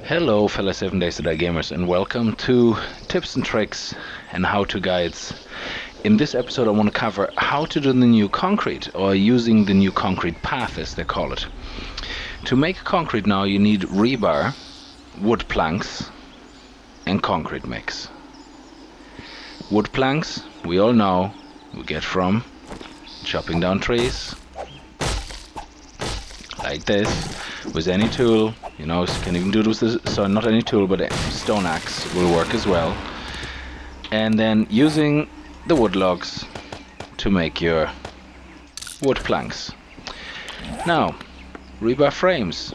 Hello fellow 7 Days to Die gamers, and welcome to tips and tricks and how-to guides. In this episode I want to cover how to do the new concrete, or using the new concrete path as they call it. To make concrete now you need rebar, wood planks and concrete mix. Wood planks, we all know, we get from chopping down trees like this with any tool. You know, you can even do this with, so not any tool, but a stone axe will work as well. And then using the wood logs to make your wood planks. Now, rebar frames.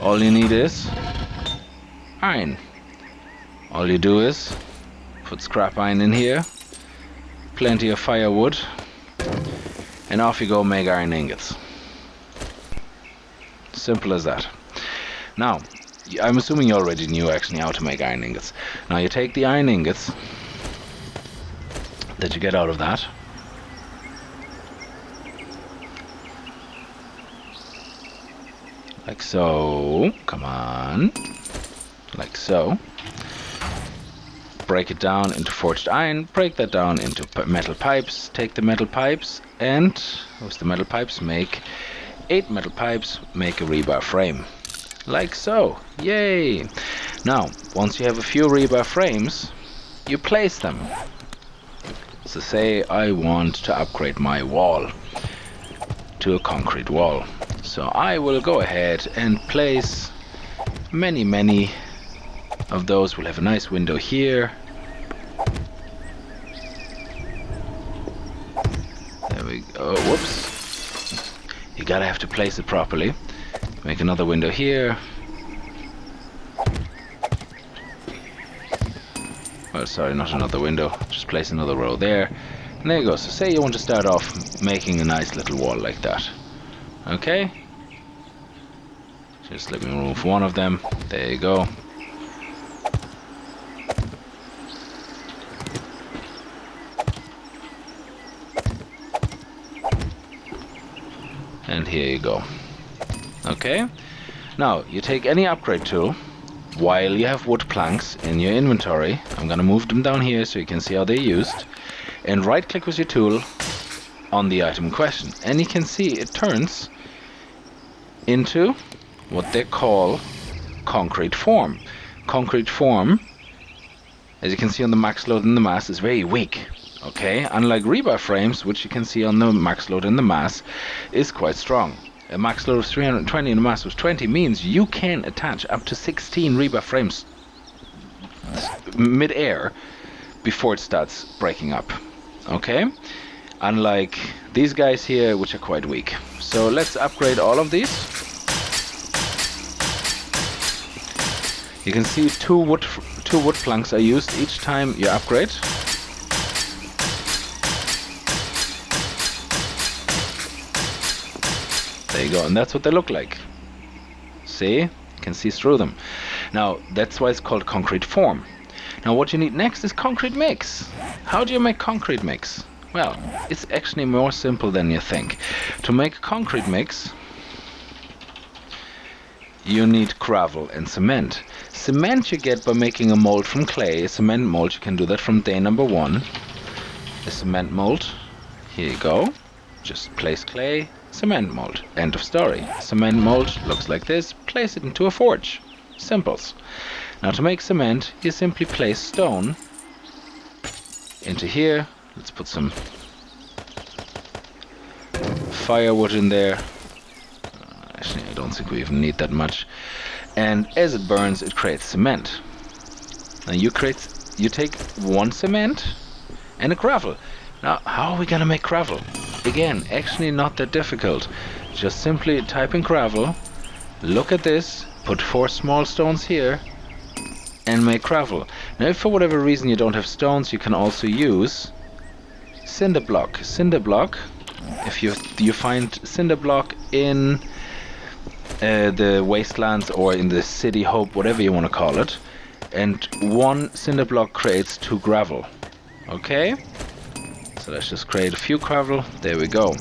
All you need is iron. All you do is put scrap iron in here, plenty of firewood, and off you go, make iron ingots. Simple as that. Now, I'm assuming you already knew actually how to make iron ingots. Now you take the iron ingots that you get out of that, like so, come on, like so. Break it down into forged iron, break that down into metal pipes, take the metal pipes and, with the metal pipes, make 8 metal pipes, make a rebar frame. Like so. Yay! Now, once you have a few rebar frames, you place them. So say I want to upgrade my wall to a concrete wall. So I will go ahead and place many of those. We'll have a nice window here. There we go. Whoops. You gotta have to place it properly. Make another window here. Oh, sorry, not another window. Just place another row there. And there you go. So say you want to start off making a nice little wall like that. Okay? Just let me remove one of them. There you go. And here you go. Okay, now you take any upgrade tool while you have wood planks in your inventory. I'm gonna move them down here so you can see how they're used, and right click with your tool on the item in question, and you can see it turns into what they call concrete form. Concrete form, as you can see on the max load in the mass, is very weak. Okay, unlike rebar frames, which you can see on the max load in the mass, is quite strong. A max load of 320 and a mass of 20 means you can attach up to 16 rebar frames mid-air before it starts breaking up. Okay, unlike these guys here, which are quite weak. So let's upgrade all of these. You can see two wood planks are used each time you upgrade. There you go, and that's what they look like. See? You can see through them. Now, that's why it's called concrete form. Now, what you need next is concrete mix. How do you make concrete mix? Well, it's actually more simple than you think. To make concrete mix, you need gravel and cement. Cement you get by making a mold from clay. A cement mold, you can do that from day number 1. A cement mold, here you go. Just place clay, cement mold. End of story. Cement mold looks like this. Place it into a forge. Simples. Now to make cement, you simply place stone into here. Let's put some firewood in there. Actually, I don't think we even need that much. And as it burns, it creates cement. Now you take one cement and a gravel. Now, how are we gonna make gravel? Again, actually not that difficult. Just simply type in gravel, look at this, put 4 small stones here, and make gravel. Now, if for whatever reason you don't have stones, you can also use cinder block. Cinder block, if you find cinder block in the wastelands or in the city hope, whatever you want to call it, and 1 cinder block creates 2 gravel. Okay? So let's just create a few gravel. There we go.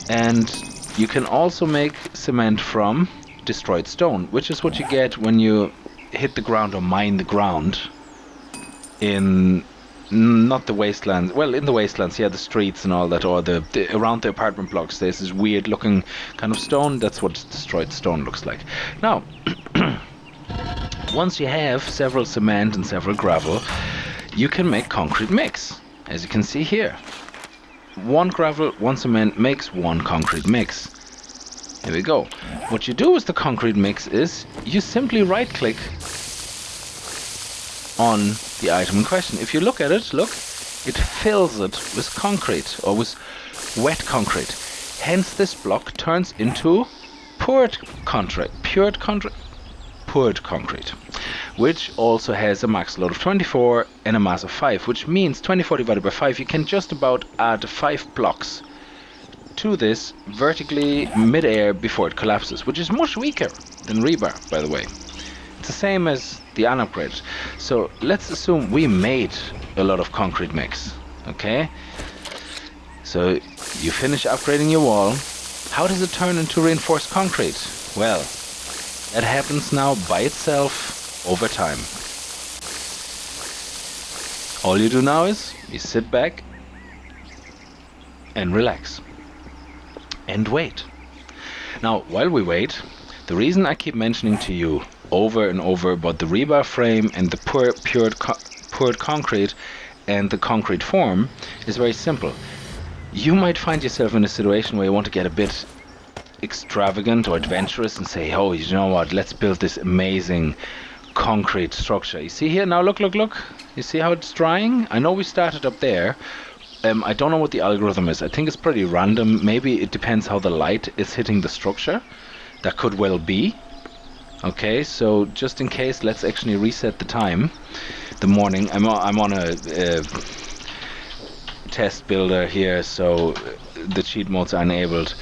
And you can also make cement from destroyed stone, which is what you get when you hit the ground or mine the ground in not the wastelands. Well, in the wastelands, yeah, the streets and all that, or the around the apartment blocks. There's this weird looking kind of stone. That's what destroyed stone looks like. Now, once you have several cement and several gravel, you can make concrete mix, as you can see here. One gravel, one cement makes one concrete mix. Here we go. What you do with the concrete mix is you simply right click on the item in question. If you look at it, look, it fills it with concrete, or with wet concrete. Hence this block turns into poured concrete, which also has a max load of 24 and a mass of 5, which means 24 divided by 5, you can just about add 5 blocks to this vertically mid-air before it collapses, which is much weaker than rebar, by the way. It's the same as the unupgraded. So let's assume we made a lot of concrete mix, okay? So you finish upgrading your wall. How does it turn into reinforced concrete? Well, that happens now by itself over time. All you do now is you sit back and relax and wait. Now, while we wait, the reason I keep mentioning to you over and over about the rebar frame and the poured concrete and the concrete form is very simple. You might find yourself in a situation where you want to get a bit extravagant or adventurous and say, oh, you know what, let's build this amazing concrete structure. You see here now, look. You see how it's drying? I know we started up there. I don't know what the algorithm is. I think it's pretty random. Maybe it depends how the light is hitting the structure. That could well be. Okay, so just in case, let's actually reset the time. The morning. I'm on a test builder here, so the cheat modes are enabled,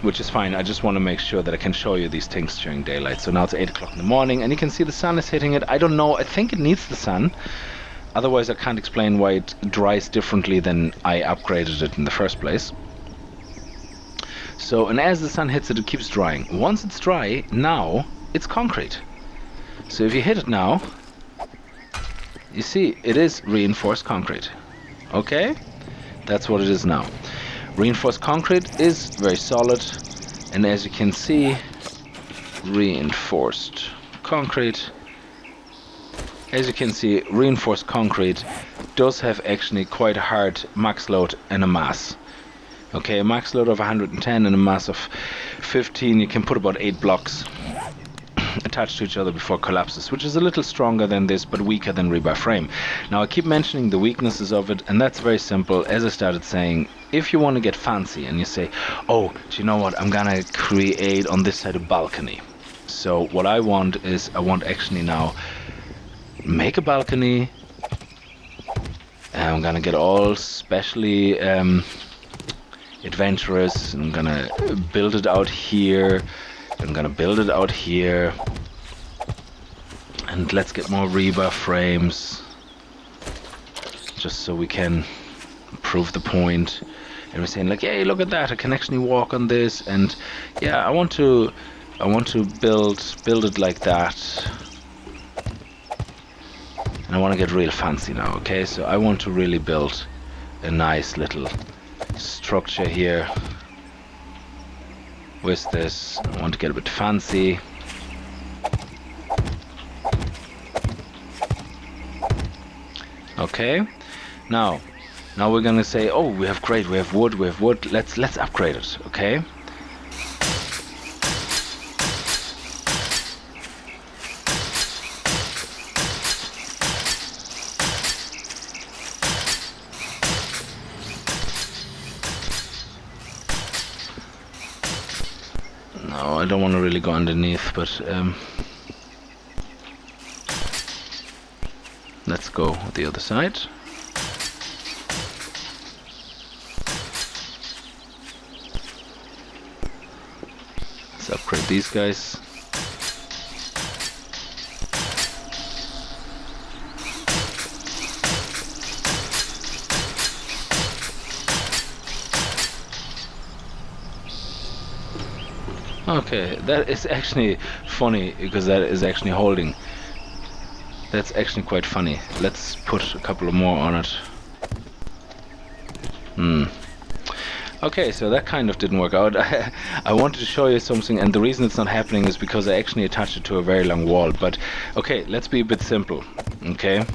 which is fine. I just want to make sure that I can show you these things during daylight. So now it's 8 o'clock in the morning, and you can see the sun is hitting it. I don't know. I think it needs the sun. Otherwise, I can't explain why it dries differently than I upgraded it in the first place. So, and as the sun hits it, it keeps drying. Once it's dry, now it's concrete. So if you hit it now, you see it is reinforced concrete. Okay? That's what it is now. Reinforced concrete is very solid, and as you can see, reinforced concrete. As you can see, reinforced concrete does have actually quite a hard max load and a mass. Okay, a max load of 110 and a mass of 15. You can put about 8 blocks attached to each other before it collapses, which is a little stronger than this, but weaker than rebar frame. Now I keep mentioning the weaknesses of it, and that's very simple. As I started saying, if you want to get fancy and you say, oh, do you know what, I'm gonna create on this side a balcony. So what I want is, I want actually now make a balcony, and I'm gonna get all specially adventurous, and I'm gonna build it out here, I'm gonna build it out here, and let's get more rebar frames just so we can prove the point. And we're saying like, hey, look at that, I can actually walk on this, and yeah, I want to build it like that. And I want to get real fancy now, okay? So I want to really build a nice little structure here with this. I want to get a bit fancy. Okay, now we're gonna say, oh, we have wood, let's upgrade it, okay? No, I don't want to really go underneath, but let's go the other side. Let's upgrade these guys. Okay, that is actually funny because that is actually holding. That's actually quite funny. Let's put a couple of more on it. Okay, so that kind of didn't work out. I wanted to show you something, and the reason it's not happening is because I actually attached it to a very long wall. But okay, let's be a bit simple. Okay,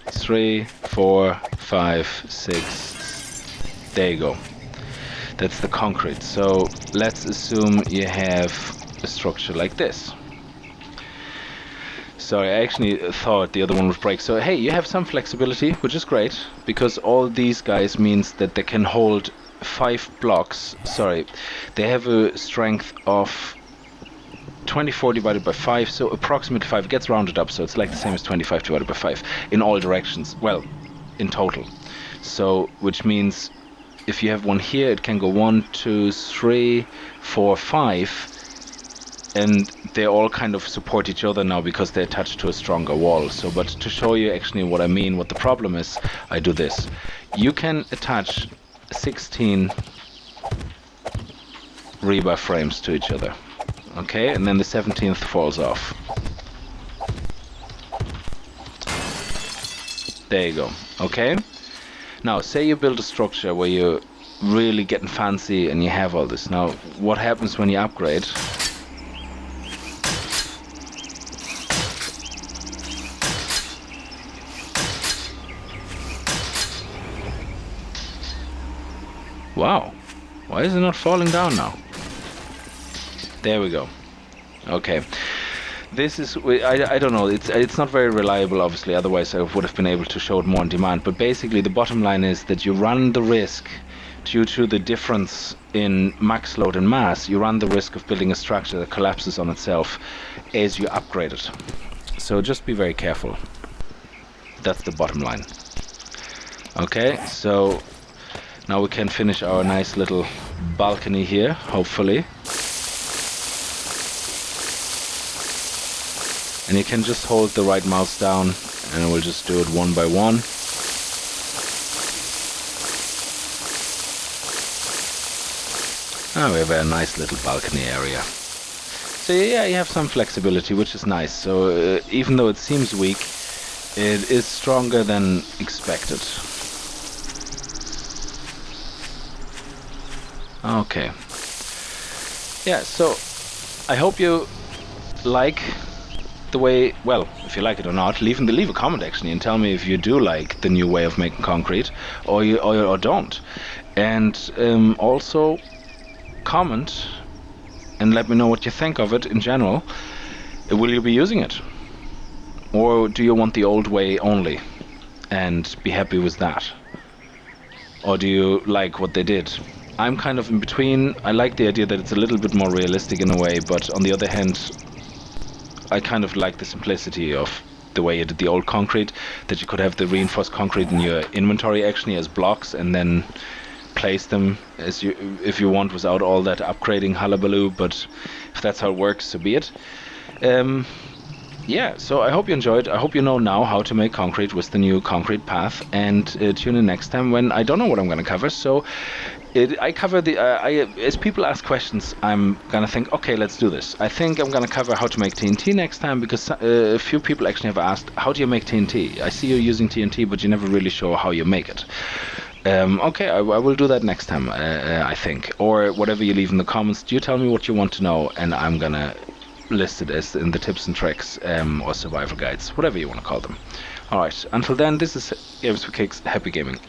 3, 4, 5, 6. There you go. That's the concrete. So let's assume you have a structure like this. So I actually thought the other one would break. So hey, you have some flexibility, which is great, because all these guys means that they can hold 5 blocks. Sorry, they have a strength of 24 divided by 5, so approximately 5. It gets rounded up, so it's like the same as 25 divided by 5 in all directions. Well, in total. So, which means if you have one here, it can go 1, 2, 3, 4, 5. And they all kind of support each other now because they're attached to a stronger wall. So, but to show you actually what I mean, what the problem is, I do this. You can attach 16 rebar frames to each other. Okay, and then the 17th falls off. There you go. Okay. Now, say you build a structure where you're really getting fancy and you have all this. Now, what happens when you upgrade? Wow, why is it not falling down now? There we go. Okay, this is, I don't know, it's not very reliable, obviously, otherwise I would have been able to show it more on demand, but basically the bottom line is that you run the risk, due to the difference in max load and mass, you run the risk of building a structure that collapses on itself as you upgrade it. So just be very careful. That's the bottom line. Okay, so now we can finish our nice little balcony here, hopefully. And you can just hold the right mouse down and we'll just do it one by one. Now we have a nice little balcony area. So yeah, you have some flexibility, which is nice. So even though it seems weak, it is stronger than expected. Okay. Yeah, so I hope you like the way, well, if you like it or not, leave a comment actually and tell me if you do like the new way of making concrete or don't. And also comment and let me know what you think of it in general. Will you be using it? Or do you want the old way only and be happy with that? Or do you like what they did? I'm kind of in between. I like the idea that it's a little bit more realistic in a way, but on the other hand, I kind of like the simplicity of the way you did the old concrete, that you could have the reinforced concrete in your inventory actually as blocks and then place them as if you want without all that upgrading hullabaloo, but if that's how it works, so be it. Yeah, so I hope you enjoyed. I hope you know now how to make concrete with the new concrete path, and tune in next time when I don't know what I'm going to cover. So I cover the as people ask questions, I'm gonna think, okay, let's do this. I think I'm gonna cover how to make TNT next time, because a few people actually have asked, how do you make TNT? I see you using TNT, but you never really show how you make it. Okay, I will do that next time, I think, or whatever you leave in the comments. You tell me what you want to know, and I'm gonna list it as in the tips and tricks, or survival guides, whatever you want to call them. Alright, until then, this is Games for Kicks. Happy gaming.